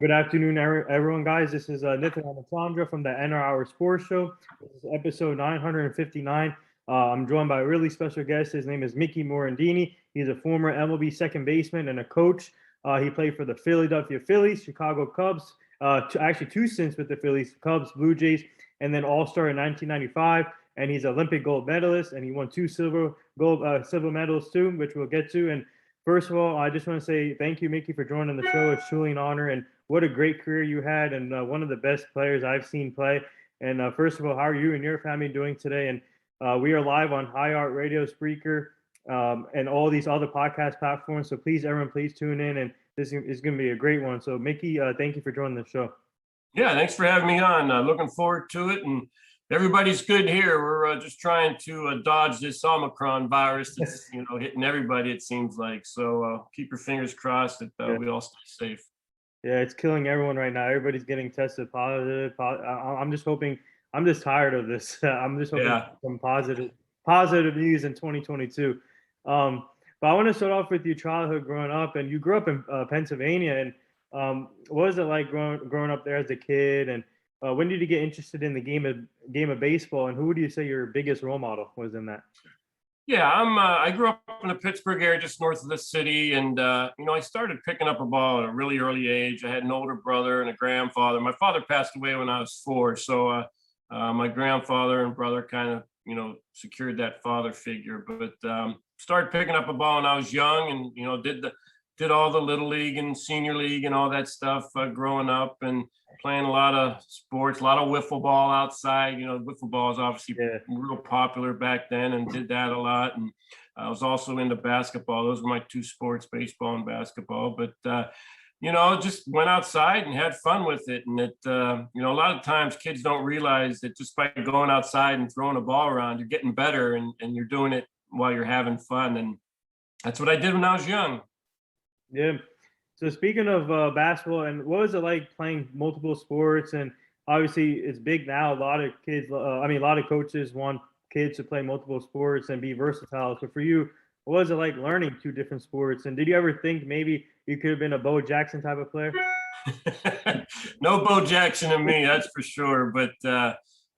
Good afternoon, everyone, guys. This is Nathan Alessandra from the NR Hour Sports Show. This is episode 959. I'm joined by a really special guest. His name is Micky Morandini. He's a former MLB second baseman and a coach. He played for the Philadelphia Phillies, Chicago Cubs, actually two stints with the Phillies, Cubs, Blue Jays, and then All-Star in 1995. And he's Olympic gold medalist, and he won two silver medals too, which we'll get to. And first of all, I just want to say thank you, Micky, for joining the show. It's truly an honor, and what a great career you had, and one of the best players I've seen play. And first of all, how are you and your family doing today? And we are live on iHeart Radio, Spreaker, and all these other podcast platforms. So please, everyone, please tune in, and this is going to be a great one. So Micky, thank you for joining the show. Yeah, thanks for having me on. Looking forward to it, and everybody's good here. We're just trying to dodge this Omicron virus that's hitting everybody, it seems like. So keep your fingers crossed that we all stay safe. Yeah, it's killing everyone right now. Everybody's getting tested positive. I'm just hoping. I'm just tired of this. I'm just hoping some positive news in 2022. But I want to start off with your childhood growing up, and you grew up in Pennsylvania. And what was it like growing up there as a kid? And when did you get interested in the game of baseball? And who would you say your biggest role model was in that? Yeah, I grew up in the Pittsburgh area, just north of the city, and I started picking up a ball at a really early age. I had an older brother and a grandfather. My father passed away when I was 4, so my grandfather and brother kind of secured that father figure. But started picking up a ball when I was young, and did all the little league and senior league and all that stuff growing up, and playing a lot of sports, a lot of wiffle ball outside. Wiffle ball is obviously real popular back then, and did that a lot. And I was also into basketball. Those were my two sports, baseball and basketball. But, just went outside and had fun with it. And a lot of times kids don't realize that just by going outside and throwing a ball around, you're getting better, and you're doing it while you're having fun. And that's what I did when I was young. Yeah. So speaking of basketball, and what was it like playing multiple sports? And obviously, it's big now. A lot of kids, a lot of coaches want kids to play multiple sports and be versatile. So for you, what was it like learning two different sports? And did you ever think maybe you could have been a Bo Jackson type of player? No Bo Jackson in me, that's for sure. But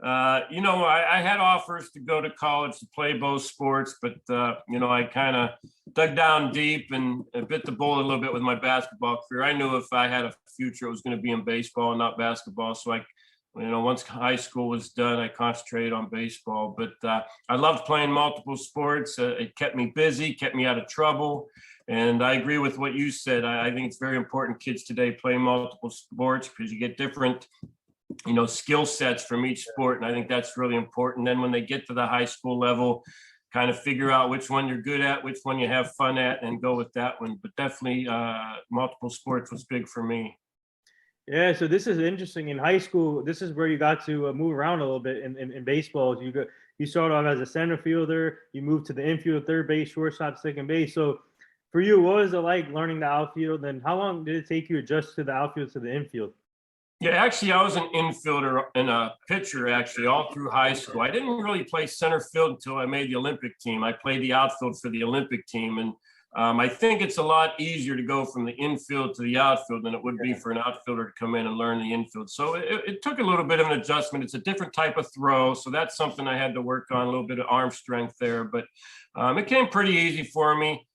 I had offers to go to college to play both sports, but I kind of dug down deep and bit the bullet a little bit with my basketball career. I knew if I had a future, it was going to be in baseball and not basketball. So once high school was done, I concentrated on baseball. But I loved playing multiple sports. It kept me busy, kept me out of trouble. And I agree with what you said. I think it's very important kids today play multiple sports because you get different skill sets from each sport. And I think that's really important. Then when they get to the high school level, kind of figure out which one you're good at, which one you have fun at, and go with that one. But definitely multiple sports was big for me. Yeah, so this is interesting. In high school, this is where you got to move around a little bit in baseball. You started off as a center fielder, you moved to the infield, third base, shortstop, second base. So for you, what was it like learning the outfield, and how long did it take you to adjust to the outfield to the infield? Yeah, actually, I was an infielder and a pitcher, actually, all through high school. I didn't really play center field until I made the Olympic team. I played the outfield for the Olympic team. And I think it's a lot easier to go from the infield to the outfield than it would be for an outfielder to come in and learn the infield. So it took a little bit of an adjustment. It's a different type of throw. So that's something I had to work on, a little bit of arm strength there. But it came pretty easy for me.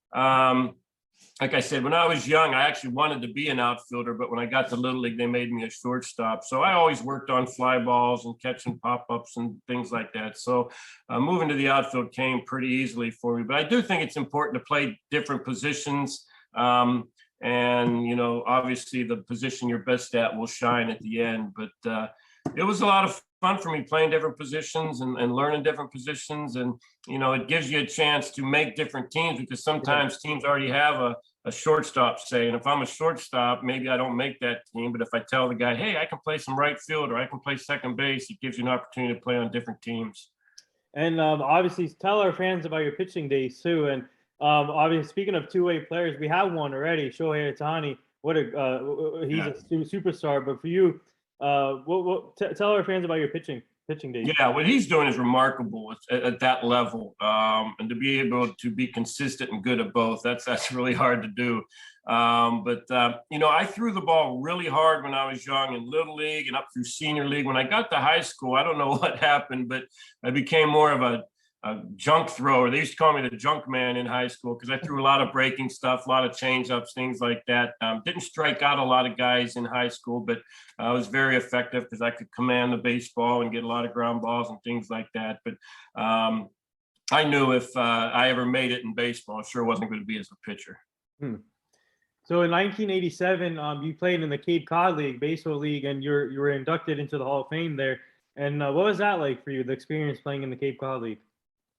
Like I said, when I was young, I actually wanted to be an outfielder, but when I got to Little League, they made me a shortstop. So I always worked on fly balls and catching pop-ups and things like that. So moving to the outfield came pretty easily for me. But I do think it's important to play different positions. And, obviously the position you're best at will shine at the end. But it was a lot of fun for me playing different positions and learning different positions. And, it gives you a chance to make different teams, because sometimes teams already have a shortstop, say. And if I'm a shortstop, maybe I don't make that team. But if I tell the guy, hey, I can play some right field or I can play second base, it gives you an opportunity to play on different teams. And obviously, tell our fans about your pitching days too. And obviously, speaking of two-way players, we have one already, Shohei Ohtani. He's a superstar. But for you, tell our fans about your pitching. pitching days. Yeah, what he's doing is remarkable at that level, and to be able to be consistent and good at both, that's really hard to do. I threw the ball really hard when I was young in Little League and up through Senior League. When I got to high school, I don't know what happened, but I became more of a junk thrower. They used to call me the junk man in high school because I threw a lot of breaking stuff, a lot of change-ups, things like that. Didn't strike out a lot of guys in high school, but I was very effective because I could command the baseball and get a lot of ground balls and things like that. But I knew if I ever made it in baseball, it sure wasn't going to be as a pitcher. So in 1987, you played in the Cape Cod League, Baseball League, and you were inducted into the Hall of Fame there. And what was that like for you, the experience playing in the Cape Cod League?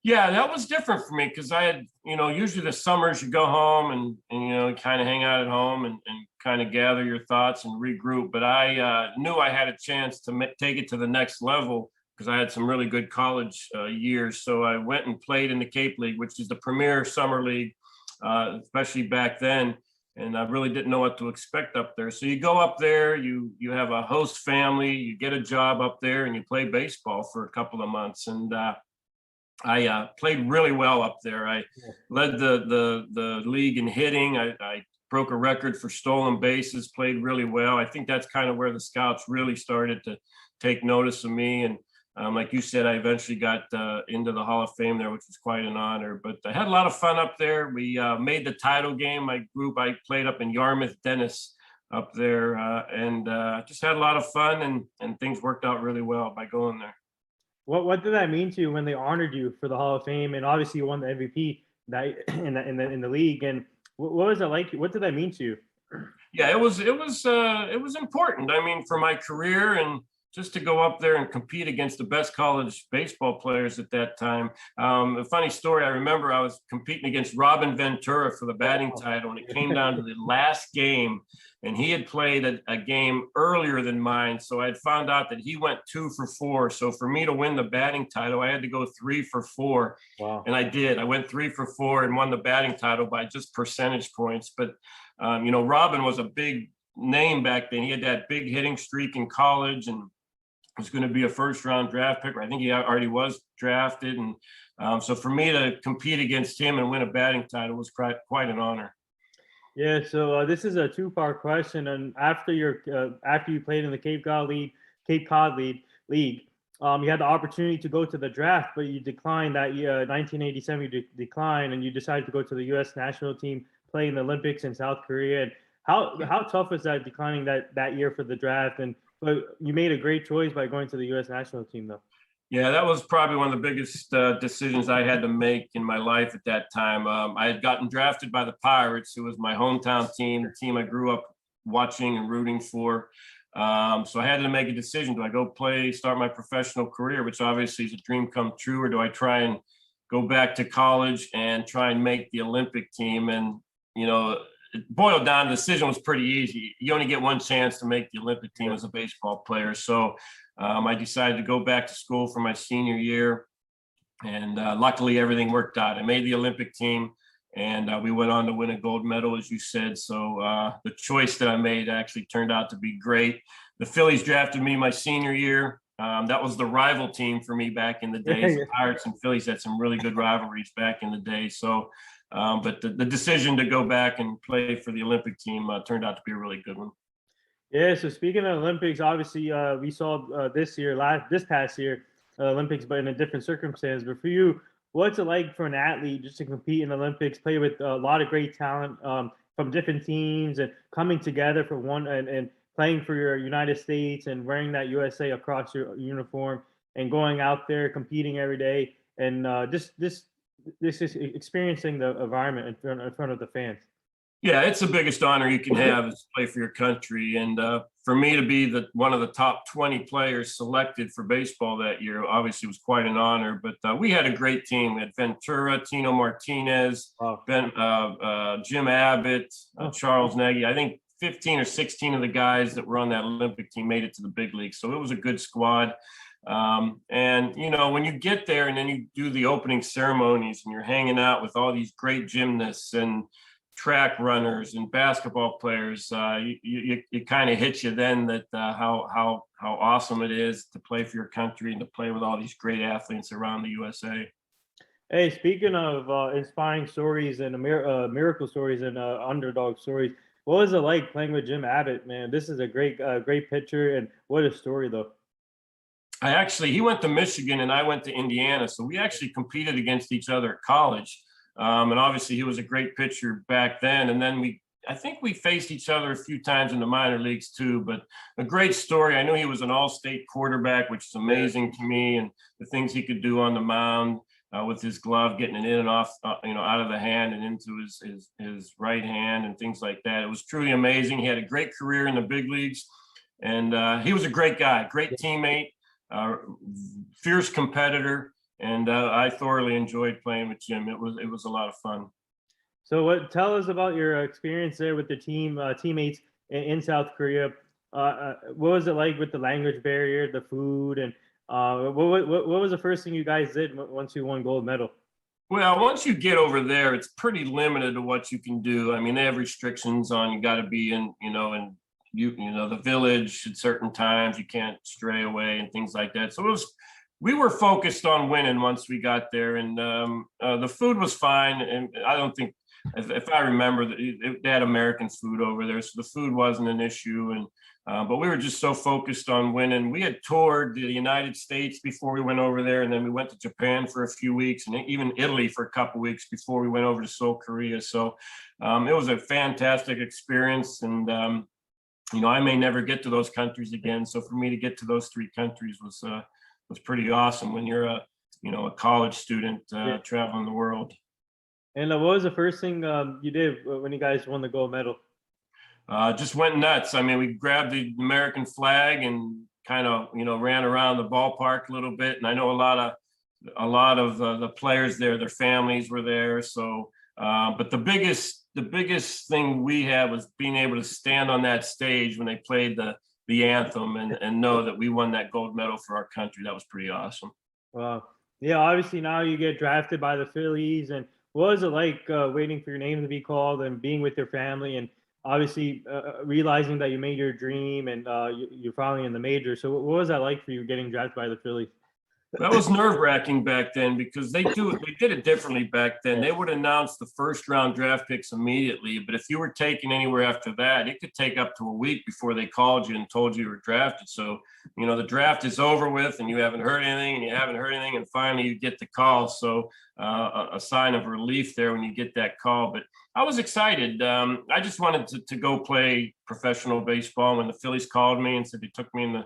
Yeah, that was different for me because I had, usually the summers you go home and kind of hang out at home and kind of gather your thoughts and regroup. But I knew I had a chance to take it to the next level because I had some really good college years. So I went and played in the Cape League, which is the premier summer league, especially back then. And I really didn't know what to expect up there. So you go up there, you have a host family, you get a job up there, and you play baseball for a couple of months. And I played really well up there. I led the league in hitting. I broke a record for stolen bases, played really well. I think that's kind of where the scouts really started to take notice of me. And like you said, I eventually got into the Hall of Fame there, which was quite an honor. But I had a lot of fun up there. We made the title game. My group, I played up in Yarmouth, Dennis up there, and just had a lot of fun, and things worked out really well by going there. What did that mean to you when they honored you for the Hall of Fame, and obviously you won the MVP that in the league? And what was it like? What did that mean to you? Yeah, it was important. I mean, for my career and just to go up there and compete against the best college baseball players at that time. A funny story, I remember I was competing against Robin Ventura for the batting title, and it came down to the last game, and he had played a game earlier than mine. So I'd found out that he went 2 for 4. So for me to win the batting title, I had to go 3 for 4. Wow. And I did. I went 3 for 4 and won the batting title by just percentage points. But, Robin was a big name back then. He had that big hitting streak in college and was going to be a first-round draft pick. I think he already was drafted. And so for me to compete against him and win a batting title was quite an honor. Yeah, so this is a two-part question. And after you played in the Cape Cod League, you had the opportunity to go to the draft, but you declined that year. 1987, you declined, and you decided to go to the U.S. national team, play in the Olympics in South Korea. And how tough was that, declining that year for the draft? But you made a great choice by going to the U.S. national team, though. Yeah, that was probably one of the biggest decisions I had to make in my life at that time. I had gotten drafted by the Pirates, who was my hometown team, the team I grew up watching and rooting for. So I had to make a decision. Do I go start my professional career, which obviously is a dream come true, or do I try and go back to college and try and make the Olympic team? And, it boiled down, the decision was pretty easy. You only get one chance to make the Olympic team as a baseball player. So I decided to go back to school for my senior year. And luckily, everything worked out. I made the Olympic team, and we went on to win a gold medal, as you said. So the choice that I made actually turned out to be great. The Phillies drafted me my senior year. That was the rival team for me back in the days. The Pirates and Phillies had some really good rivalries back in the day. So, but the decision to go back and play for the Olympic team turned out to be a really good one. Yeah. So speaking of Olympics, obviously we saw this past year, Olympics, but in a different circumstance. But for you, what's it like for an athlete just to compete in the Olympics, play with a lot of great talent from different teams, and coming together for one and playing for your United States and wearing that USA across your uniform and going out there competing every day and just experiencing the environment in front of the fans? Yeah, it's the biggest honor you can have is to play for your country. And for me to be one of the top 20 players selected for baseball that year, obviously was quite an honor. But we had a great team. We had Ventura, Tino Martinez, Jim Abbott, Charles Nagy. I think 15 or 16 of the guys that were on that Olympic team made it to the big league. So it was a good squad. And, when you get there and then you do the opening ceremonies and you're hanging out with all these great gymnasts and track runners and basketball players, it kind of hits you then that how awesome it is to play for your country and to play with all these great athletes around the USA. Hey, speaking of inspiring stories and miracle stories and underdog stories, what was it like playing with Jim Abbott, man? This is a great pitcher, and what a story, though. He went to Michigan and I went to Indiana, so we actually competed against each other at college. And obviously, he was a great pitcher back then. And then I think we faced each other a few times in the minor leagues too. But a great story. I knew he was an all-state quarterback, which is amazing to me, and the things he could do on the mound. With his glove, getting it in and off, out of the hand and into his right hand and things like that. It was truly amazing. He had a great career in the big leagues, and he was a great guy, great teammate, fierce competitor, and I thoroughly enjoyed playing with Jim. It was a lot of fun. So, tell us about your experience there with the teammates in South Korea. What was it like with the language barrier, the food, and what was the first thing you guys did once you won gold medal? Well, once you get over there, it's pretty limited to what you can do. I mean, they have restrictions on you got to be in the village at certain times. You can't stray away and things like that. So we were focused on winning once we got there, and the food was fine. And I don't think, if I remember, they had American food over there, so the food wasn't an issue. And but we were just so focused on winning. We had toured the United States before we went over there, and then we went to Japan for a few weeks, and even Italy for a couple of weeks before we went over to Seoul, Korea. So it was a fantastic experience, and I may never get to those countries again. So for me to get to those three countries was pretty awesome when you're a college student traveling the world. And what was the first thing you did when you guys won the gold medal? Just went nuts. I mean, we grabbed the American flag and kind of, ran around the ballpark a little bit. And I know a lot of the players there, their families were there. So, but the biggest thing we had was being able to stand on that stage when they played the anthem and know that we won that gold medal for our country. That was pretty awesome. Wow. Yeah, obviously now you get drafted by the Phillies. And what was it like waiting for your name to be called and being with your family and obviously realizing that you made your dream and you're finally in the major? So what was that like for you getting drafted by the Phillies? That was nerve-wracking back then because they did it differently back then. They would announce the first round draft picks immediately, but if you were taken anywhere after that, it could take up to a week before they called you and told you were drafted. So, the draft is over with and you haven't heard anything and finally you get the call. So a sign of relief there when you get that call. But I was excited. I just wanted to go play professional baseball. When the Phillies called me and said they took me in the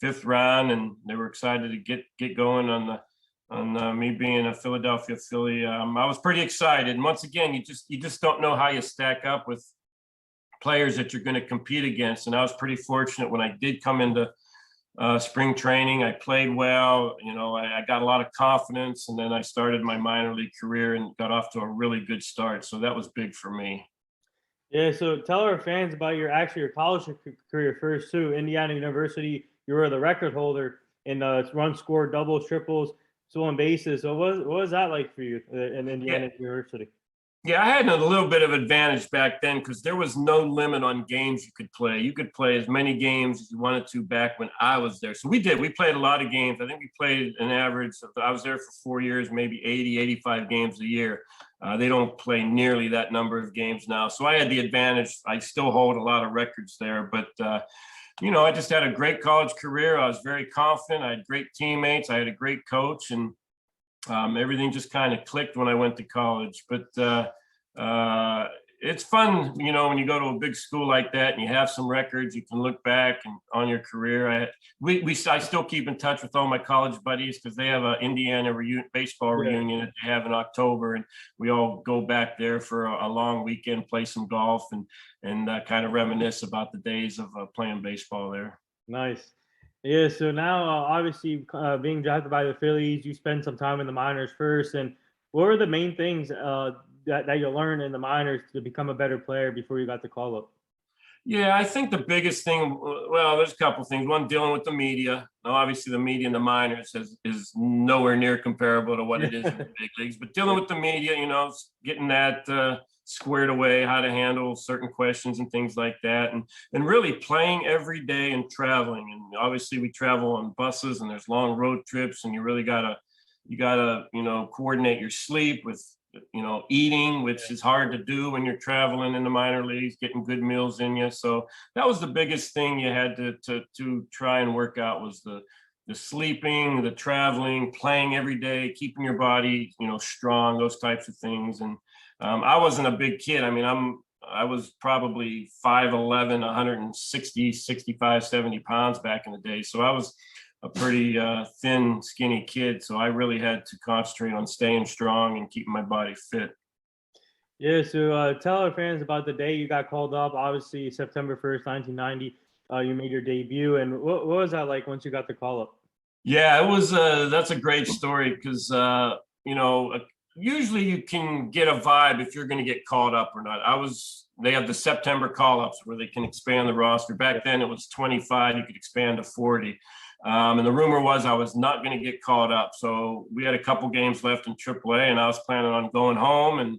5th round, and they were excited to get going on me being a Philadelphia Philly. I was pretty excited. And once again, you just don't know how you stack up with players that you're going to compete against. And I was pretty fortunate when I did come into spring training. I played well. I got a lot of confidence, and then I started my minor league career and got off to a really good start. So that was big for me. Yeah. So tell our fans about your college career first too. Indiana University. You were the record holder in runs scored, doubles, triples, stolen bases. So what was that like for you in Indiana University? Yeah, I had a little bit of advantage back then because there was no limit on games you could play. You could play as many games as you wanted to back when I was there. So we did. We played a lot of games. I think we played an average I was there for 4 years, maybe 80, 85 games a year. They don't play nearly that number of games now. So I had the advantage. I still hold a lot of records there, but I just had a great college career. I was very confident. I had great teammates. I had a great coach, and everything just kind of clicked when I went to college. But it's fun, when you go to a big school like that and you have some records, you can look back and on your career. I still keep in touch with all my college buddies because they have an Indiana baseball reunion that they have in October, and we all go back there for a long weekend, play some golf, and kind of reminisce about the days of playing baseball there. Nice. Yeah. So now, obviously, being drafted by the Phillies, you spend some time in the minors first. And what were the main things that you learned in the minors to become a better player before you got the call up? Yeah, I think the biggest thing, well, there's a couple of things. One, dealing with the media. Now, obviously, the media in the minors is nowhere near comparable to what it is in the big leagues. But dealing with the media, getting that squared away, how to handle certain questions and things like that. And really playing every day and traveling. And obviously we travel on buses and there's long road trips, and you really gotta, coordinate your sleep with, eating, which is hard to do when you're traveling in the minor leagues, getting good meals in you. So that was the biggest thing you had to try and work out, was the sleeping, the traveling, playing every day, keeping your body, strong, those types of things. And I wasn't a big kid. I mean, I was probably 5'11", 160, 65, 70 pounds back in the day. So I was a pretty thin, skinny kid. So I really had to concentrate on staying strong and keeping my body fit. Yeah, so tell our fans about the day you got called up. Obviously, September 1st, 1990, you made your debut. And what was that like once you got the call up? Yeah, it was. That's a great story because usually you can get a vibe if you're going to get called up or not. They have the September call-ups where they can expand the roster. Back then it was 25, you could expand to 40. And the rumor was I was not going to get called up. So we had a couple games left in AAA, and I was planning on going home and,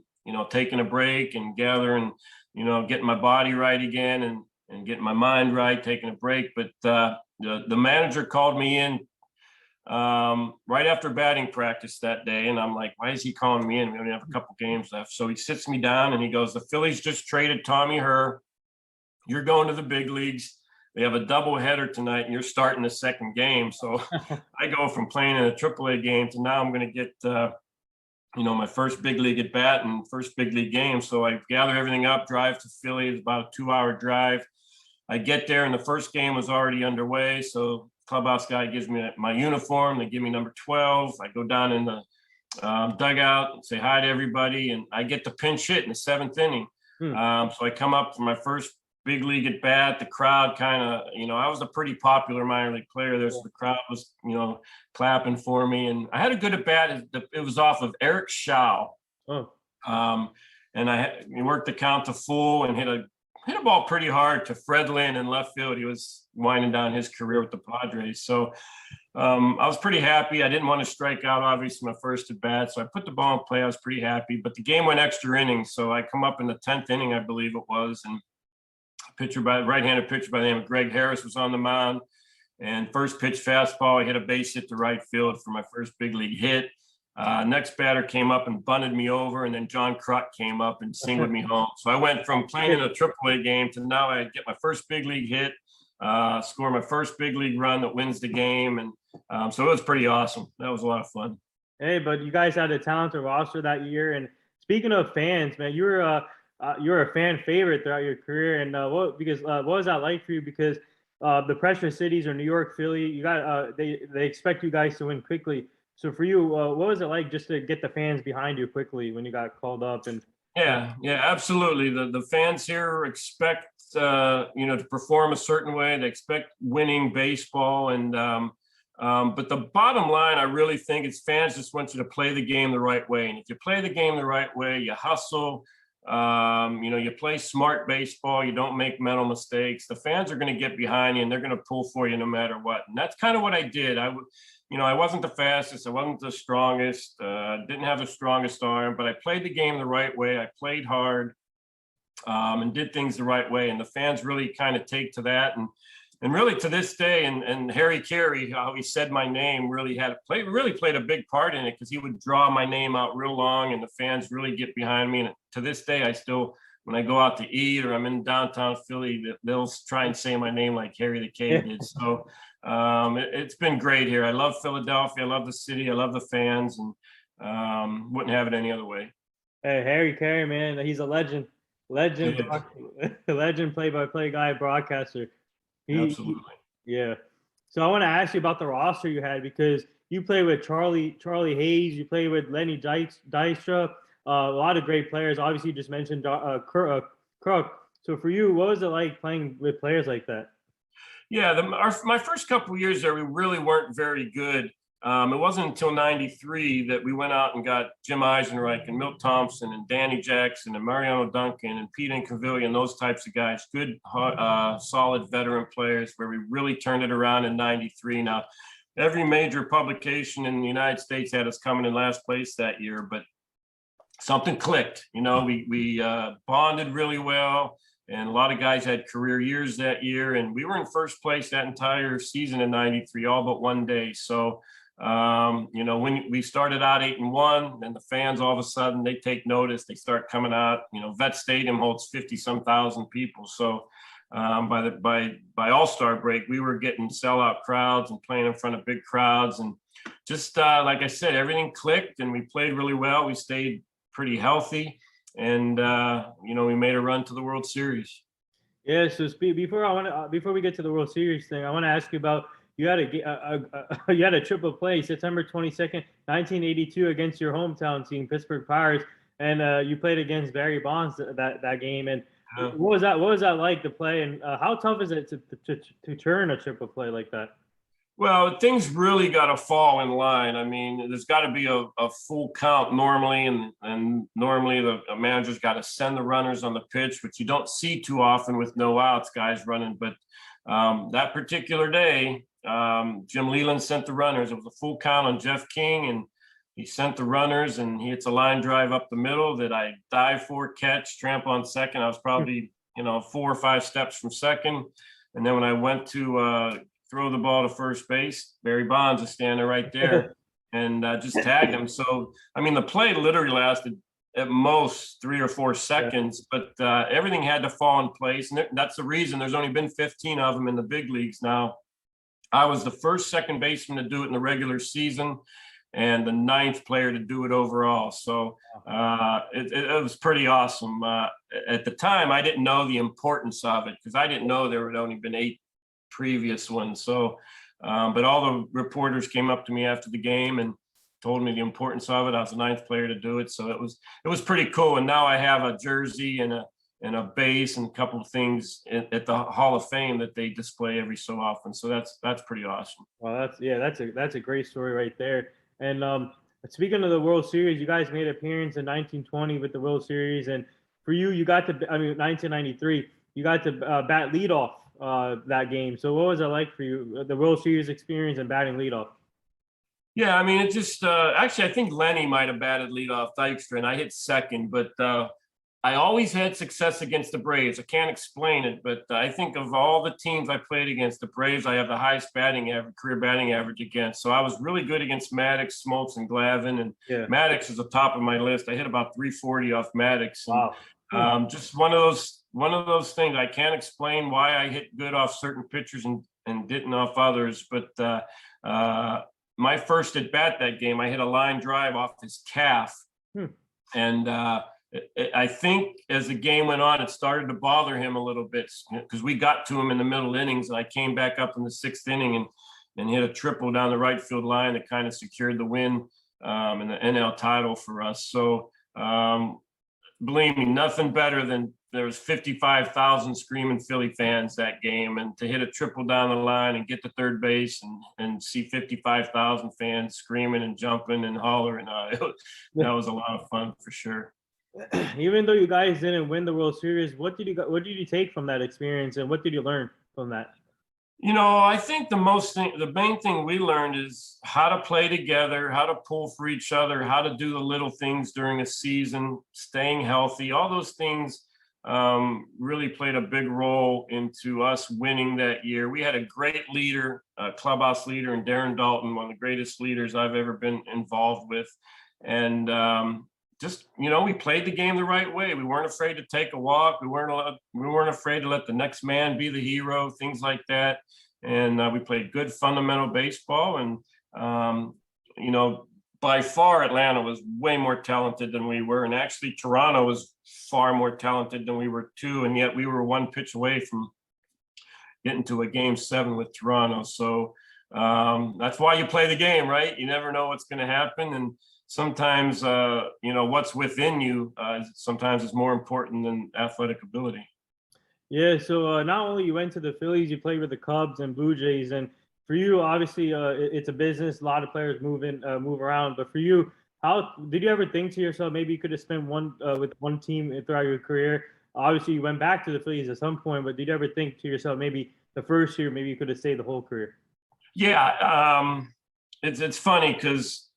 taking a break and gathering, getting my body right again and getting my mind right, taking a break. But the manager called me in right after batting practice that day. And I'm like, why is he calling me in? We only have a couple games left. So he sits me down and he goes, the Phillies just traded Tommy Herr. You're going to the big leagues. They have a doubleheader tonight and you're starting the second game. So I go from playing in a AAA game to now I'm going to get, my first big league at bat and first big league game. So I gather everything up, drive to Philly. It's about a 2-hour drive. I get there and the first game was already underway. So clubhouse guy gives me my uniform. They give me number 12. I go down in the dugout and say hi to everybody. And I get to pinch hit in the 7th inning. So I come up for my first big league at bat. The crowd kind of, I was a pretty popular minor league player there. So the crowd was, clapping for me. And I had a good at bat. It was off of Eric Shaw. And I worked the count to full and hit a ball pretty hard to Fred Lynn in left field. He was winding down his career with the Padres. So I was pretty happy. I didn't want to strike out, obviously, my first at bat. So I put the ball in play. I was pretty happy. But the game went extra innings. So I come up in the 10th inning, I believe it was. And right-handed pitcher by the name of Greg Harris was on the mound. And first pitch fastball, I hit a base hit to right field for my first big league hit. Next batter came up and bunted me over, and then John Kruk came up and singled me home. So I went from playing in a AAA game to now I get my first big league hit, score my first big league run that wins the game. And so it was pretty awesome. That was a lot of fun. Hey, but you guys had a talented roster that year. And speaking of fans, man, you were a fan favorite throughout your career. And what was that like for you? Because the pressure cities are New York, Philly. You got they expect you guys to win quickly. So for you, what was it like just to get the fans behind you quickly when you got called up? And yeah, absolutely. The fans here expect to perform a certain way. They expect winning baseball, and but the bottom line, I really think it's fans just want you to play the game the right way. And if you play the game the right way, you hustle. You play smart baseball. You don't make mental mistakes. The fans are going to get behind you and they're going to pull for you no matter what. And that's kind of what I did. I wasn't the fastest. I wasn't the strongest. Didn't have the strongest arm, but I played the game the right way. I played hard and did things the right way. And the fans really kind of take to that. And really to this day, and Harry Carey, how he said my name really played a big part in it, because he would draw my name out real long and the fans really get behind me. And to this day, I still, when I go out to eat or I'm in downtown Philly, they'll try and say my name like Harry the K did. So it's been great here. I love Philadelphia. I love the city. I love the fans, and wouldn't have it any other way. hey, Harry Carey, man, he's a legend, legend play-by-play guy, broadcaster. Absolutely. Yeah. So I want to ask you about the roster you had, because you played with Charlie Hayes, you played with Lenny Dykstra, a lot of great players. Obviously, you just mentioned Kruk. So for you, what was it like playing with players like that? Yeah, my first couple of years there, we really weren't very good. It wasn't until '93 that we went out and got Jim Eisenreich and Milt Thompson and Danny Jackson and Mariano Duncan and Pete Incaviglia and those types of guys, good, solid veteran players, where we really turned it around in '93. Now, every major publication in the United States had us coming in last place that year, but something clicked. We bonded really well, and a lot of guys had career years that year, and we were in first place that entire season in '93, all but one day. So, when we started out 8-1, and the fans all of a sudden they take notice, they start coming out. Vet Stadium holds 50-some thousand people, so by All-Star break, we were getting sellout crowds and playing in front of big crowds, and just like I said, everything clicked, and we played really well. We stayed pretty healthy, and we made a run to the World Series. Yeah. So before we get to the World Series thing, I want to ask you about you had you had a triple play September 22nd, 1982 against your hometown team, Pittsburgh Pirates, and you played against Barry Bonds that game. And what was that like to play? And how tough is it to turn a triple play like that? Well, things really got to fall in line. I mean, there's got to be a full count normally, and normally the manager's got to send the runners on the pitch, which you don't see too often with no outs, guys running. But that particular day, Jim Leland sent the runners. It was a full count on Jeff King, and he sent the runners, and he hits a line drive up the middle that I dive for, catch, trample on second. I was probably 4 or 5 steps from second, and then when I went to throw the ball to first base, Barry Bonds is standing right there, and just tagged him. So, I mean, the play literally lasted at most 3 or 4 seconds, but everything had to fall in place. And that's the reason there's only been 15 of them in the big leagues now. I was the first second baseman to do it in the regular season, and the 9th player to do it overall. So it was pretty awesome. At the time, I didn't know the importance of it, because I didn't know there had only been 8 previous ones. So, but all the reporters came up to me after the game and told me the importance of it. I was the 9th player to do it. So it was pretty cool. And now I have a jersey and a base and a couple of things at the Hall of Fame that they display every so often. So that's pretty awesome. Well, that's a great story right there. And speaking of the World Series, you guys made an appearance in 1920 with the World Series, and for you, 1993, you got to bat leadoff that game. So what was it like for you, the World Series experience and batting leadoff? Yeah, I mean, it just actually, I think Lenny might have batted leadoff, Dykstra, and I hit second, but I always had success against the Braves. I can't explain it, but I think of all the teams I played against, the Braves, I have the highest career batting average against. So I was really good against Maddox, Smoltz, and Glavine, and Maddox is the top of my list. I hit about 340 off Maddox. And, wow. Just one of those things. I can't explain why I hit good off certain pitchers and didn't off others, but my first at bat that game, I hit a line drive off his calf, and I think as the game went on, it started to bother him a little bit, because we got to him in the middle innings, and I came back up in the 6th inning and hit a triple down the right field line that kind of secured the win and the NL title for us. So believe me, nothing better than there was 55,000 screaming Philly fans that game, and to hit a triple down the line and get to third base and see 55,000 fans screaming and jumping and hollering, that was a lot of fun for sure. Even though you guys didn't win the World Series, what did you take from that experience, and what did you learn from that? I think the main thing we learned is how to play together, how to pull for each other, how to do the little things during a season, staying healthy. All those things really played a big role into us winning that year. We had a great leader, a clubhouse leader, in Darren Dalton, one of the greatest leaders I've ever been involved with. And we played the game the right way. We weren't afraid to take a walk. We weren't afraid to let the next man be the hero, things like that. And we played good fundamental baseball. And, by far, Atlanta was way more talented than we were. And actually, Toronto was far more talented than we were too. And yet we were one pitch away from getting to a Game 7 with Toronto. So that's why you play the game, right? You never know what's going to happen. And sometimes, what's within you sometimes is more important than athletic ability. Yeah, so not only you went to the Phillies, you played with the Cubs and Blue Jays, and for you, obviously, it's a business. A lot of players move around. But for you, how did you ever think to yourself, maybe you could have spent with one team throughout your career? Obviously, you went back to the Phillies at some point, but did you ever think to yourself, maybe the first year, maybe you could have stayed the whole career? Yeah, it's funny because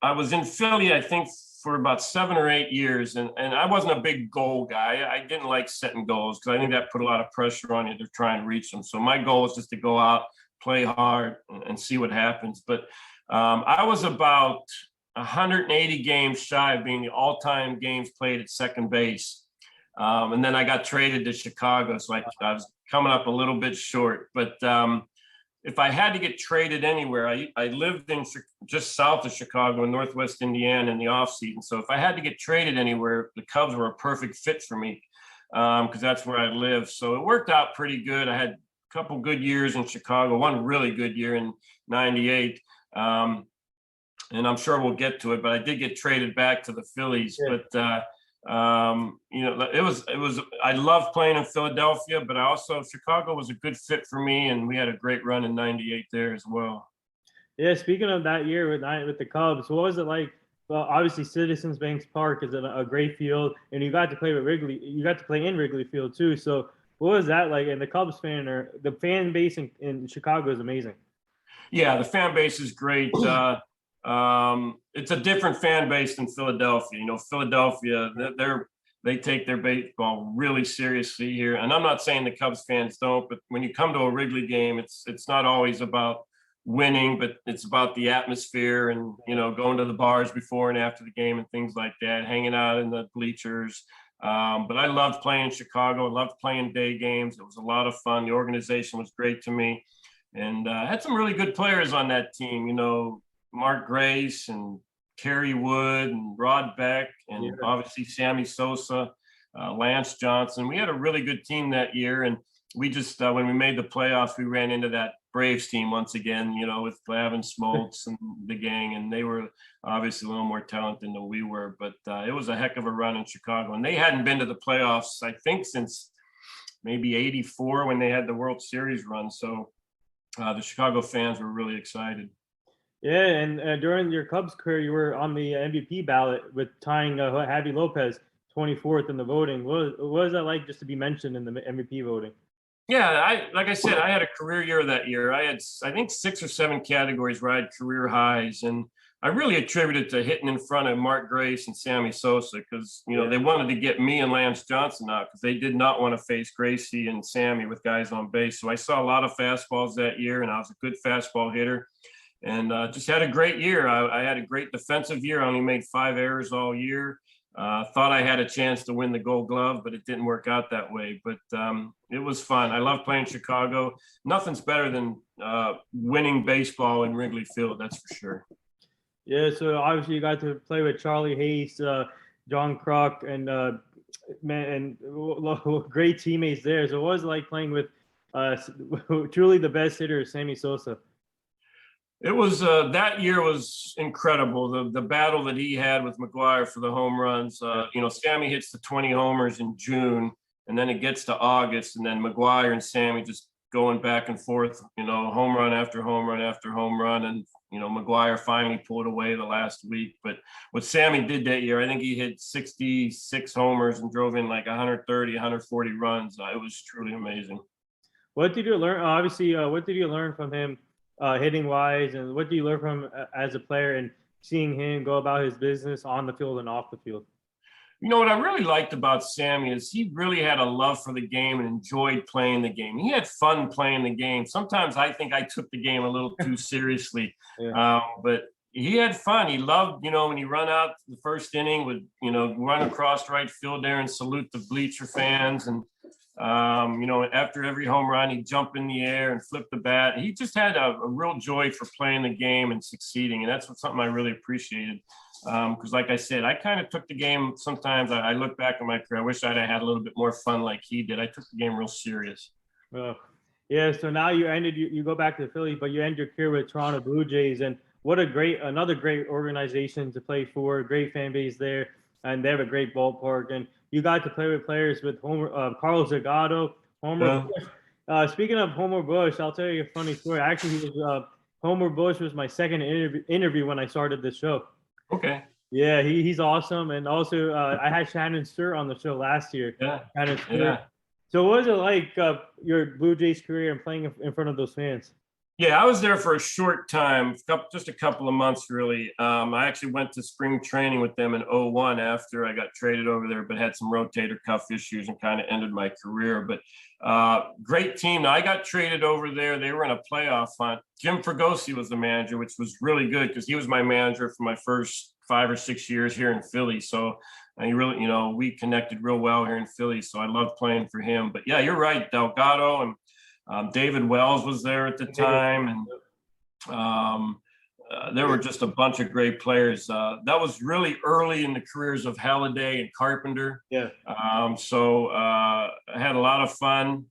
I was in Philly, I think, for about 7 or 8 years, and I wasn't a big goal guy. I didn't like setting goals because I think that put a lot of pressure on you to try and reach them. So my goal was just to go out, play hard, and see what happens. But I was about 180 games shy of being the all-time games played at second base. And then I got traded to Chicago, so I was coming up a little bit short. But if I had to get traded anywhere, I lived in just south of Chicago in Northwest Indiana in the offseason. So if I had to get traded anywhere, the Cubs were a perfect fit for me because that's where I live. So it worked out pretty good. I had a couple good years in Chicago, one really good year in '98. And I'm sure we'll get to it, but I did get traded back to the Phillies. Yeah. But it was I loved playing in Philadelphia, but Chicago was a good fit for me, and we had a great run in '98 there as well. Yeah, speaking of that year with the Cubs, what was it like? Well, obviously Citizens Bank Park is a great field, and you got to play with Wrigley. You got to play in Wrigley Field too. So what was that like? And the Cubs the fan base in Chicago is amazing. Yeah, the fan base is great. It's a different fan base than Philadelphia. Philadelphia, they take their baseball really seriously here. And I'm not saying the Cubs fans don't, but when you come to a Wrigley game, it's not always about winning, but it's about the atmosphere and, going to the bars before and after the game and things like that, hanging out in the bleachers. But I loved playing in Chicago. I loved playing day games. It was a lot of fun. The organization was great to me. And I had some really good players on that team, Mark Grace and Kerry Wood and Rod Beck and obviously Sammy Sosa, Lance Johnson. We had a really good team that year. And we just, when we made the playoffs, we ran into that Braves team once again, with Glavin Smoltz and the gang. And they were obviously a little more talented than we were. But it was a heck of a run in Chicago. And they hadn't been to the playoffs, I think, since maybe '84 when they had the World Series run. So the Chicago fans were really excited. Yeah, and during your Cubs career, you were on the MVP ballot with tying Javi Lopez 24th in the voting. What was that like just to be mentioned in the MVP voting? Yeah, like I said, I had a career year that year. I had, I think, 6 or 7 categories where I had career highs, and I really attributed it to hitting in front of Mark Grace and Sammy Sosa because, they wanted to get me and Lance Johnson out because they did not want to face Gracie and Sammy with guys on base. So I saw a lot of fastballs that year, and I was a good fastball hitter. And just had a great year. I had a great defensive year. I only made 5 errors all year. Thought I had a chance to win the Gold Glove, but it didn't work out that way. But it was fun. I love playing Chicago. Nothing's better than winning baseball in Wrigley Field, that's for sure. Yeah, so obviously you got to play with Charlie Hayes, John Kruk, and great teammates there. So what was it like playing with truly the best hitter, Sammy Sosa? It was that year was incredible. The battle that he had with McGuire for the home runs. Sammy hits the 20 homers in June, and then it gets to August, and then McGuire and Sammy just going back and forth. Home run after home run after home run, and McGuire finally pulled away the last week. But what Sammy did that year, I think he hit 66 homers and drove in like 130, 140 runs. It was truly amazing. What did you learn? Obviously, what did you learn from him? Hitting wise, and what do you learn from as a player and seeing him go about his business on the field and off the field? What I really liked about Sammy is he really had a love for the game and enjoyed playing the game. He had fun playing the game. Sometimes I think I took the game a little too seriously, but he had fun. He loved, when he run out the first inning would, run across right field there and salute the bleacher fans. And after every home run, he'd jump in the air and flip the bat. He just had a real joy for playing the game and succeeding. And that's something I really appreciated. Because like I said, I kind of took the game. Sometimes I look back at my career. I wish I'd have had a little bit more fun like he did. I took the game real serious. Yeah. So now you go back to the Phillies, but you end your career with Toronto Blue Jays. And what another great organization to play for, great fan base there. And they have a great ballpark. And you got to play with players with Carlos Delgado, Homer Bush. Speaking of Homer Bush, I'll tell you a funny story. Actually, Homer Bush was my second interview when I started the show. Okay. Yeah, he's awesome. And also, I had Shannon Stewart on the show last year. Yeah. Shannon Stewart. So what was it like your Blue Jays career and playing in front of those fans? Yeah, I was there for a short time, just a couple of months, really. I actually went to spring training with them in '01 after I got traded over there, but had some rotator cuff issues and kind of ended my career. But great team. Now, I got traded over there. They were in a playoff hunt. Jim Fregosi was the manager, which was really good because he was my manager for my first 5 or 6 years here in Philly. So he really, we connected real well here in Philly. So I loved playing for him. But yeah, you're right, Delgado and David Wells was there at the time, and there were just a bunch of great players. That was really early in the careers of Halladay and Carpenter. Yeah. So I had a lot of fun.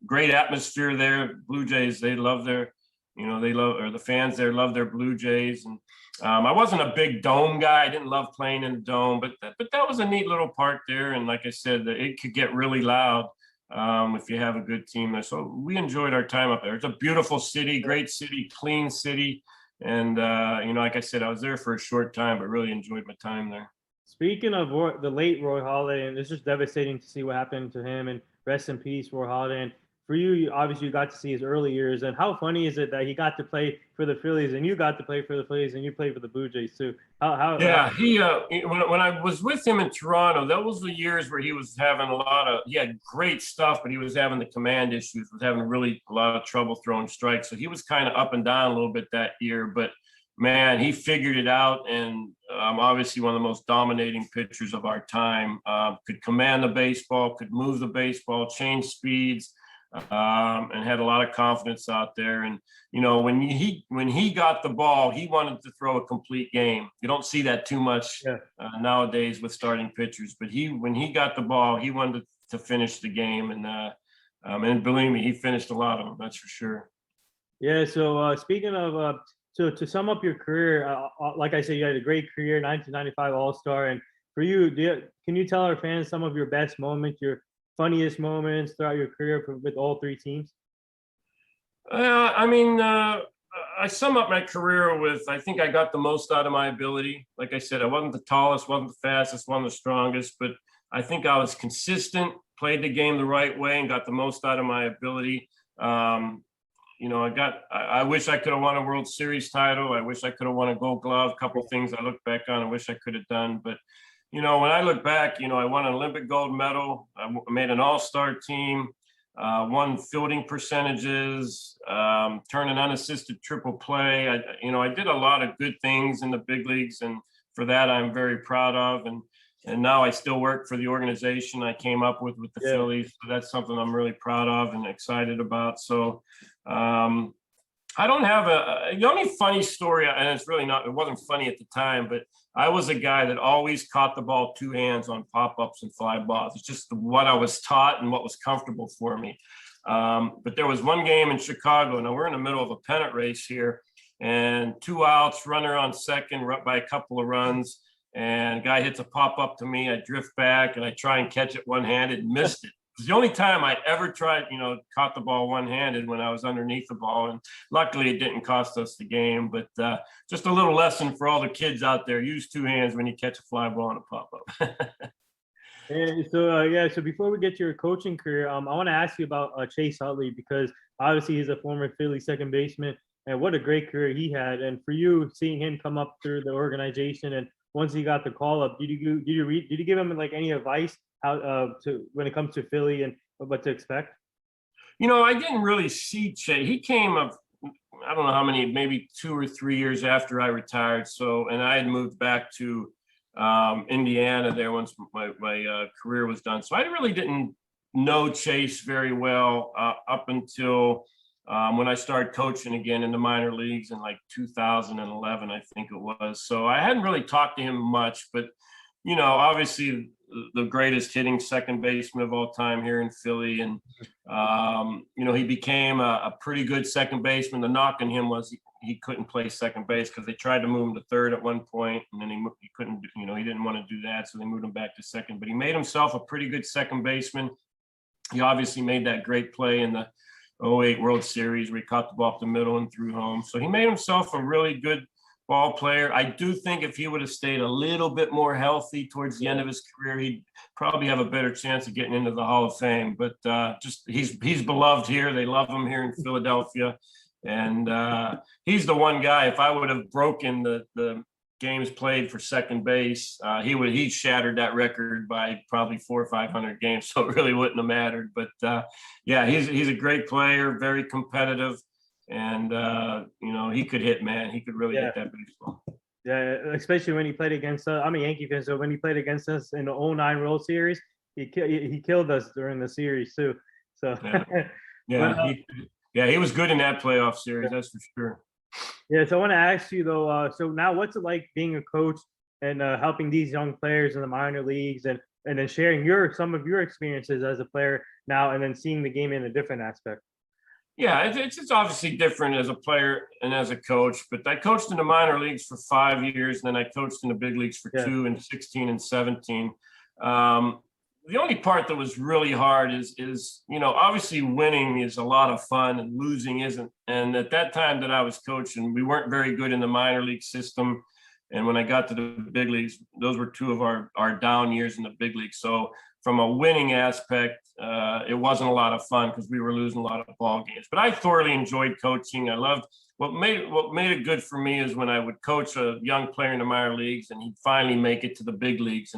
Great atmosphere there. Blue Jays, they love their, or the fans there love their Blue Jays. And I wasn't a big dome guy. I didn't love playing in the dome, but that was a neat little park there. And like I said, it could get really loud if you have a good team there. So we enjoyed our time up there. It's a beautiful city, great city, clean city. And, like I said, I was there for a short time, but really enjoyed my time there. Speaking of the late Roy Halladay, and it's just devastating to see what happened to him, and rest in peace, Roy Halladay. And for you, obviously you got to see his early years, and how funny is it that he got to play for the Phillies and you got to play for the Phillies and you played for the Blue Jays too? Yeah, when I was with him in Toronto, that was the years where he was having he had great stuff, but he was having the command issues, was having really a lot of trouble throwing strikes. So he was kind of up and down a little bit that year, but man, he figured it out, and obviously one of the most dominating pitchers of our time. Could command the baseball, could move the baseball, change speeds, and had a lot of confidence out there. And when he got the ball, he wanted to throw a complete game. You don't see that too much nowadays with starting pitchers, but when he got the ball, he wanted to finish the game, and believe me, he finished a lot of them. That's for sure. Yeah. So speaking of. So to sum up your career, like I said, you had a great career, 1995 All-Star. And for you, can you tell our fans some of your best moments, your funniest moments throughout your career with all three teams? I sum up my career with, I think I got the most out of my ability. Like I said, I wasn't the tallest, wasn't the fastest, wasn't the strongest, but I think I was consistent, played the game the right way, and got the most out of my ability. I wish I could have won a World Series title. I wish I could have won a Gold Glove. A couple of things I look back on, I wish I could have done. But, when I look back, I won an Olympic gold medal. I made an all-star team, won fielding percentages, turned an unassisted triple play. I did a lot of good things in the big leagues, and for that, I'm very proud of. And now I still work for the organization I came up with the Phillies. So that's something I'm really proud of and excited about. So I don't have the only funny story, and it wasn't funny at the time, but I was a guy that always caught the ball two hands on pop-ups and fly balls. It's just what I was taught and what was comfortable for me. But there was one game in Chicago. Now we're in the middle of a pennant race here, and 2 outs, runner on second, by a couple of runs. And a guy hits a pop-up to me. I drift back and I try and catch it one-handed, missed it. It was the only time I ever tried, caught the ball one-handed when I was underneath the ball. And luckily it didn't cost us the game. But just a little lesson for all the kids out there. Use two hands when you catch a fly ball and a pop-up. And so before we get to your coaching career, I want to ask you about Chase Utley, because obviously he's a former Philly second baseman, and what a great career he had. And for you, seeing him come up through the organization, and once he got the call up, did you give him like any advice how when it comes to Philly and what to expect? I didn't really see Chase. He came up, I don't know how many, maybe 2 or 3 years after I retired. So, and I had moved back to Indiana there once my career was done. So I really didn't know Chase very well up until when I started coaching again in the minor leagues in like 2011, I think it was. So I hadn't really talked to him much, but, obviously the greatest hitting second baseman of all time here in Philly. And, he became a pretty good second baseman. The knock on him was he couldn't play second base because they tried to move him to third at one point, and then he couldn't, he didn't want to do that. So they moved him back to second, but he made himself a pretty good second baseman. He obviously made that great play in the '08 World Series where he caught the ball up the middle and threw home. So he made himself a really good ball player. I do think if he would have stayed a little bit more healthy towards the end of his career, he'd probably have a better chance of getting into the Hall of Fame. But he's beloved here. They love him here in Philadelphia. And he's the one guy, if I would have broken the games played for second base, he shattered that record by probably 400 or 500 games. So it really wouldn't have mattered. But yeah, he's a great player, very competitive. And, he could hit, man. He could really hit that baseball. Yeah, especially when he played against I'm a Yankee fan, so when he played against us in the '09 World Series, he killed us during the series too. So yeah, he was good in that playoff series, that's for sure. Yeah, so I want to ask you though. So now, what's it like being a coach and helping these young players in the minor leagues, and then sharing some of your experiences as a player now, and then seeing the game in a different aspect? Yeah, it's obviously different as a player and as a coach, but I coached in the minor leagues for 5 years, and then I coached in the big leagues for 2 in 16 and 17. The only part that was really hard is obviously winning is a lot of fun and losing isn't. And at that time that I was coaching, we weren't very good in the minor league system. And when I got to the big leagues, those were 2 of our down years in the big leagues. So from a winning aspect, it wasn't a lot of fun because we were losing a lot of ball games. But I thoroughly enjoyed coaching. I loved what made it good for me is when I would coach a young player in the minor leagues and he'd finally make it to the big leagues.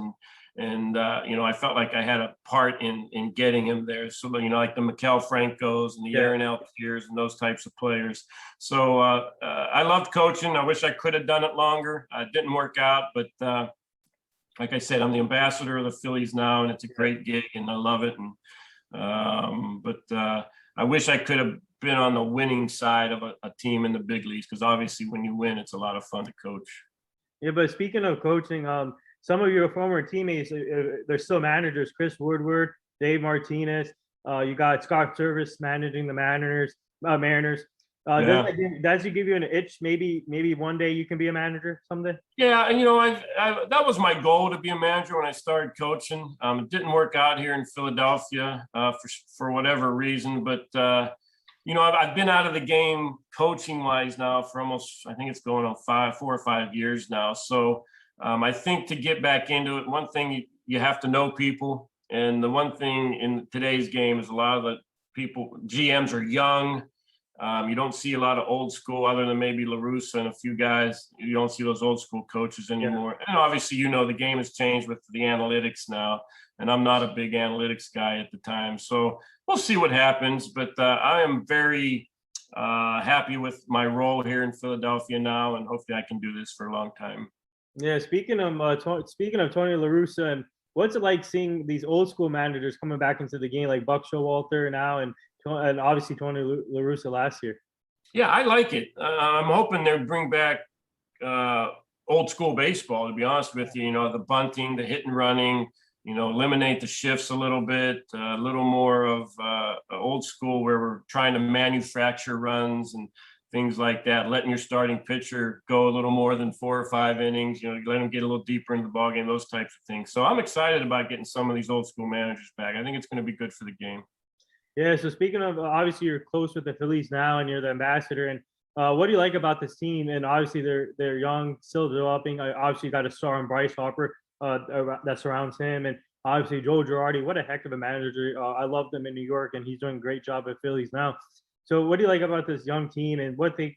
And I felt like I had a part in getting him there. So, like the Maikel Francos and the Aaron Altiers and those types of players. So I loved coaching. I wish I could have done it longer. It didn't work out, but like I said, I'm the ambassador of the Phillies now, and it's a great gig, and I love it. And but I wish I could have been on the winning side of a team in the big leagues, because obviously when you win, it's a lot of fun to coach. Yeah, but speaking of coaching, some of your former teammates, they're still managers. Chris Woodward, Dave Martinez. You got Scott Service managing the Mariners. Does it give you an itch? Maybe one day you can be a manager someday. Yeah, and that was my goal, to be a manager when I started coaching. It didn't work out here in Philadelphia for whatever reason, but I've been out of the game coaching wise now for almost, I think it's going on 4 or 5 years now. So I think to get back into it, one thing you have to know people, and the one thing in today's game is a lot of the people, GMs are young. You don't see a lot of old school, other than maybe La Russa and a few guys. You don't see those old school coaches anymore. Yeah. And obviously, the game has changed with the analytics now, and I'm not a big analytics guy at the time. So we'll see what happens. But I am very happy with my role here in Philadelphia now, and hopefully I can do this for a long time. Yeah, speaking of Tony La Russa, and what's it like seeing these old school managers coming back into the game, like Buck Showalter now, and obviously Tony La Russa last year? Yeah, I like it. I'm hoping they bring back old school baseball, to be honest with you. The bunting, the hit and running, eliminate the shifts a little bit, a little more of old school where we're trying to manufacture runs and things like that, letting your starting pitcher go a little more than 4 or 5 innings, let them get a little deeper into the ballgame, those types of things. So I'm excited about getting some of these old school managers back. I think it's going to be good for the game. Yeah, so speaking of, obviously you're close with the Phillies now and you're the ambassador, and what do you like about this team? And obviously they're young, still developing. Obviously you got a star in Bryce Harper that surrounds him, and obviously Joe Girardi, what a heck of a manager. I loved him in New York, and he's doing a great job at Phillies now. So what do you like about this young team, and what do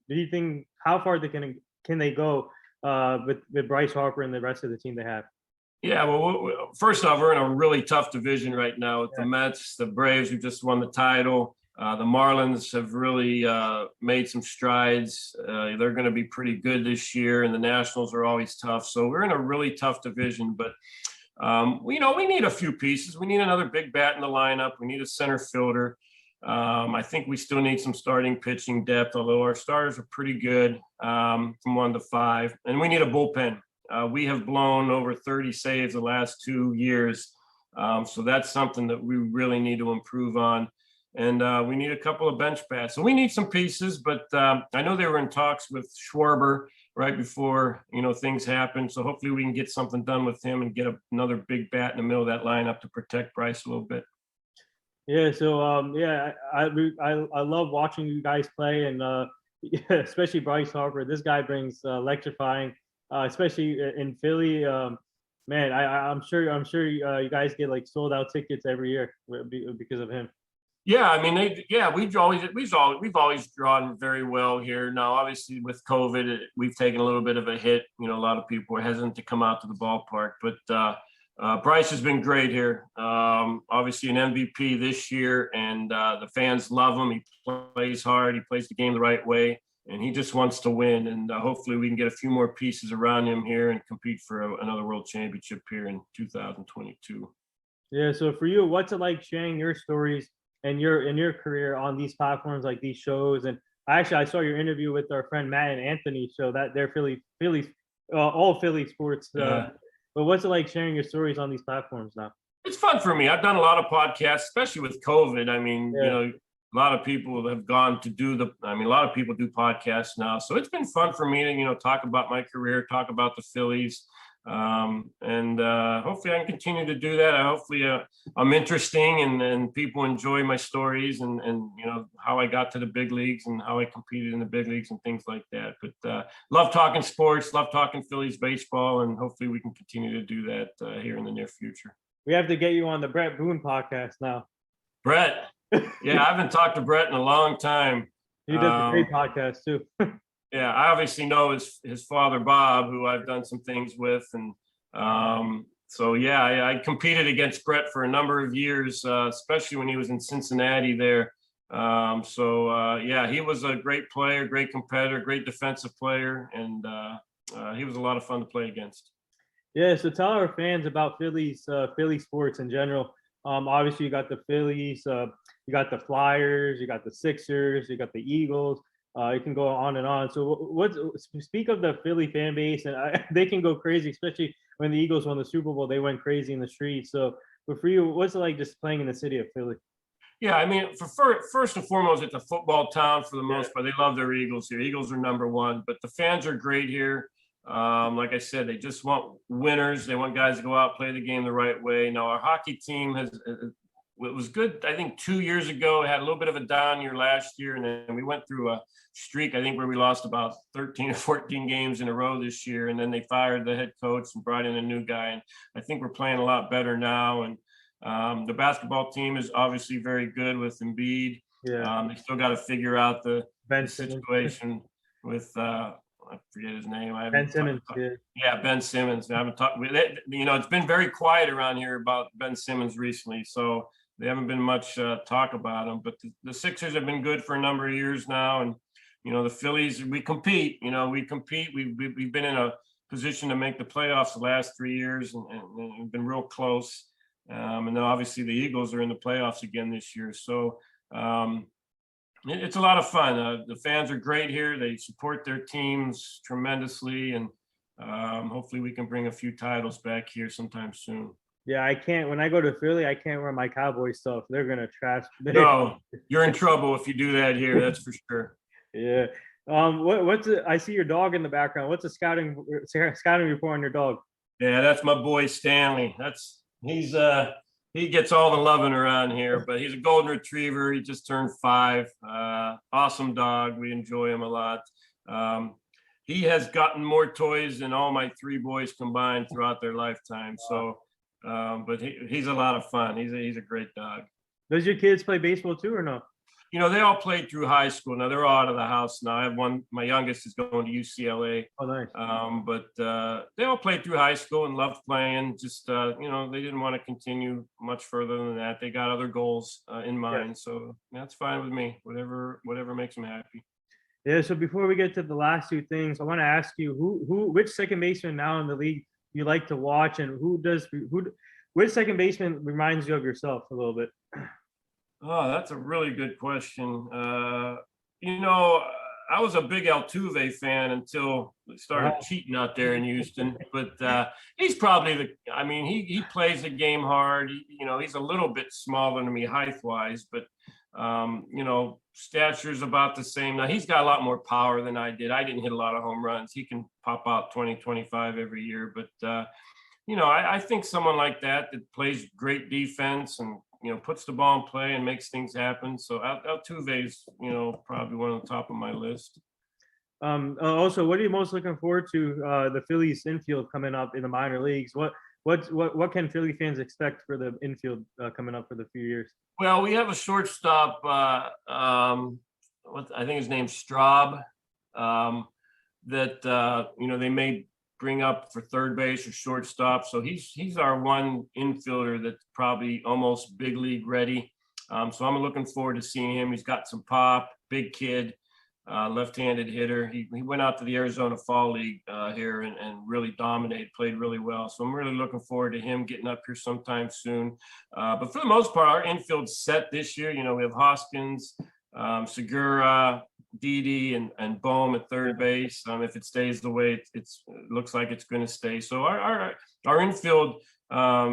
you think, how far can they go with Bryce Harper and the rest of the team they have? Yeah, well, first off, we're in a really tough division right now with the Mets, the Braves, who just won the title. The Marlins have really made some strides. They're going to be pretty good this year, and the Nationals are always tough. So we're in a really tough division, but we need a few pieces. We need another big bat in the lineup. We need a center fielder. I think we still need some starting pitching depth, although our starters are pretty good from 1 to 5, and we need a bullpen. We have blown over 30 saves the last 2 years. So that's something that we really need to improve on. And we need a couple of bench bats. So we need some pieces, but I know they were in talks with Schwarber right before, things happened. So hopefully we can get something done with him and get another big bat in the middle of that lineup to protect Bryce a little bit. Yeah, so I love watching you guys play, and especially Bryce Harper. This guy brings electrifying. Especially in Philly, man. I'm sure you guys get like sold out tickets every year because of him. Yeah, I mean, we've always drawn very well here. Now, obviously, with COVID, we've taken a little bit of a hit. You know, a lot of people are hesitant to come out to the ballpark, but Bryce has been great here. Obviously, an MVP this year, and the fans love him. He plays hard. He plays the game the right way, and he just wants to win. And hopefully, we can get a few more pieces around him here and compete for another World Championship here in 2022. Yeah. So for you, what's it like sharing your stories and your career on these platforms like these shows? And I saw your interview with our friend Matt and Anthony, so that they're Philly, all Philly sports. But what's it like sharing your stories on these platforms now? It's fun for me. I've done a lot of podcasts, especially with COVID. I mean, Yeah. a lot of people have gone to a lot of people do podcasts now. So it's been fun for me to, talk about my career, talk about the Phillies. And hopefully I can continue to do that. Hopefully I'm interesting and people enjoy my stories and how I got to the big leagues and how I competed in the big leagues and things like that. But love talking sports, love talking Phillies baseball, and hopefully we can continue to do that here in the near future. We have to get you on the Brett Boone podcast now. Brett. Yeah, I haven't talked to Brett in a long time. He does a great podcast too. Yeah, I obviously know his father, Bob, who I've done some things with. And so, yeah, I competed against Brett for a number of years, especially when he was in Cincinnati there. Yeah, he was a great player, great competitor, great defensive player. And he was a lot of fun to play against. Yeah, so tell our fans about Philly sports in general. Obviously, you got the Phillies, you got the Flyers, you got the Sixers, you got the Eagles. You can go on and on. So, speak of the Philly fan base, and they can go crazy, especially when the Eagles won the Super Bowl. They went crazy in the streets. So, but for you, what's it like just playing in the city of Philly? Yeah, I mean, first and foremost, it's a football town for the most part. They love their Eagles here. Eagles are number one, but the fans are great here. Like I said, they just want winners. They want guys to go out, play the game the right way. Now, our hockey team it was good, I think 2 years ago. It had a little bit of a down year last year, and then we went through a streak, I think, where we lost about 13 or 14 games in a row this year. And then they fired the head coach and brought in a new guy. And I think we're playing a lot better now. And the basketball team is obviously very good with Embiid. Yeah. They still got to figure out the Ben situation with I forget his name. Ben Simmons. Yeah, Ben Simmons. I haven't talked. It's been very quiet around here about Ben Simmons recently, so they haven't been much talk about him. But the Sixers have been good for a number of years now, and the Phillies. We compete. We've been in a position to make the playoffs the last 3 years, and we've been real close. And then obviously the Eagles are in the playoffs again this year. So. It's a lot of fun. The fans are great here. They support their teams tremendously, and hopefully we can bring a few titles back here sometime soon. Yeah, I can't. When I go to Philly, I can't wear my Cowboy stuff. They're gonna trash. No, you're in trouble if you do that here. That's for sure. Yeah. I see your dog in the background. What's a scouting report on your dog? Yeah, that's my boy Stanley. He gets all the loving around here, but he's a golden retriever. He just turned 5. Awesome dog. We enjoy him a lot. He has gotten more toys than all my 3 boys combined throughout their lifetime. So, but he's a lot of fun. He's a great dog. Does your kids play baseball too or no? They all played through high school. Now they're all out of the house now. I have one. My youngest is going to UCLA. Oh, nice. But they all played through high school and loved playing. Just they didn't want to continue much further than that. They got other goals in mind, so that's fine with me. Whatever which them happy. Yeah. So before we get to the last 2 things, I want to ask you which second baseman now in the league you like to watch, and which second baseman reminds you of yourself a little bit? Oh, that's a really good question. I was a big Altuve fan until they started cheating out there in Houston. But he's probably he plays the game hard. He's a little bit smaller than me height-wise, but stature's about the same. Now, he's got a lot more power than I did. I didn't hit a lot of home runs. He can pop out 20, 25 every year. But, I think someone like that plays great defense and, puts the ball in play and makes things happen. So Altuve's, probably one on the top of my list. Also, what are you most looking forward to the Phillies infield coming up in the minor leagues? What What can Philly fans expect for the infield coming up for the few years? Well, we have a shortstop. What I think his name's Straub. That they may bring up for third base or shortstop. So he's our one infielder that's probably almost big league ready. So I'm looking forward to seeing him. He's got some pop, big kid, left-handed hitter. He went out to the Arizona Fall League here and really dominated, played really well. So I'm really looking forward to him getting up here sometime soon. But for the most part, our infield's set this year. We have Hoskins, Segura, Didi, and Bohm at third base. If it stays the way it looks like it's going to stay. So our infield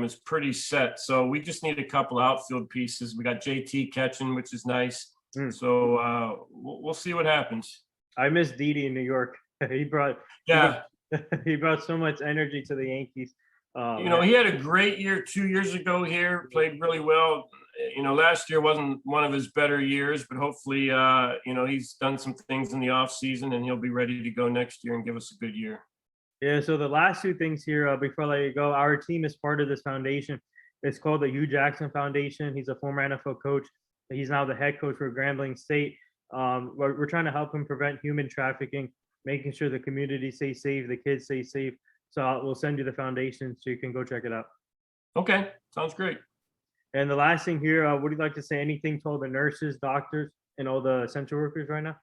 is pretty set. So we just need a couple outfield pieces. We got JT catching, which is nice. So we'll see what happens. I miss Didi in New York. he brought so much energy to the Yankees. He had a great year 2 years ago here, played really well. Last year wasn't one of his better years, but hopefully, he's done some things in the off season and he'll be ready to go next year and give us a good year. Yeah. So the last two things here before I let you go, our team is part of this foundation. It's called the Hugh Jackson Foundation. He's a former NFL coach. He's now the head coach for Grambling State. We're trying to help him prevent human trafficking, making sure the community stays safe, the kids stay safe. So we'll send you the foundation so you can go check it out. Okay. Sounds great. And the last thing here, would you like to say anything to all the nurses, doctors, and all the essential workers right now?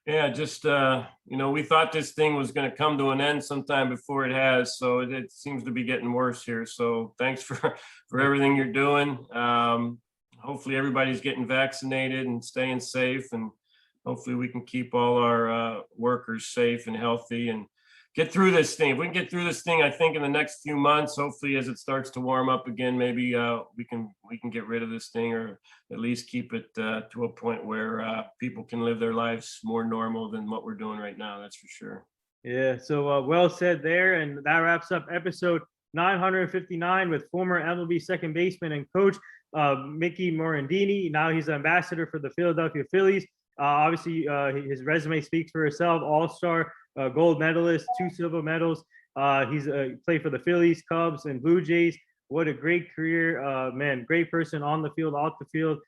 Yeah, just, we thought this thing was going to come to an end sometime before it has. So it seems to be getting worse here. So thanks for everything you're doing. Hopefully everybody's getting vaccinated and staying safe. And hopefully we can keep all our workers safe and healthy and get through this thing. If we can get through this thing, I think in the next few months, hopefully as it starts to warm up again, maybe we can get rid of this thing, or at least keep it to a point where people can live their lives more normal than what we're doing right now. That's for sure. Yeah. So well said there. And that wraps up episode 959 with former MLB second baseman and coach Micky Morandini. Now he's an ambassador for the Philadelphia Phillies. Obviously, his resume speaks for itself. All-star, gold medalist, 2 silver medals. He's played for the Phillies, Cubs, and Blue Jays. What a great career, man! Great person on the field, off the field.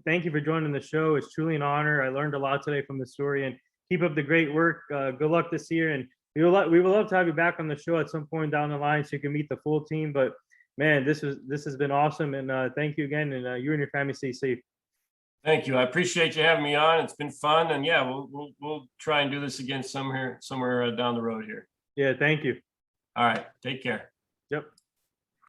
Thank you for joining the show. It's truly an honor. I learned a lot today from the story, and keep up the great work. Good luck this year, and we would love to have you back on the show at some point down the line so you can meet the full team. But man, this has been awesome, and thank you again. And you and your family stay safe. Thank you. I appreciate you having me on. It's been fun, and yeah, we'll try and do this again somewhere down the road here. Yeah, thank you. All right, take care. Yep.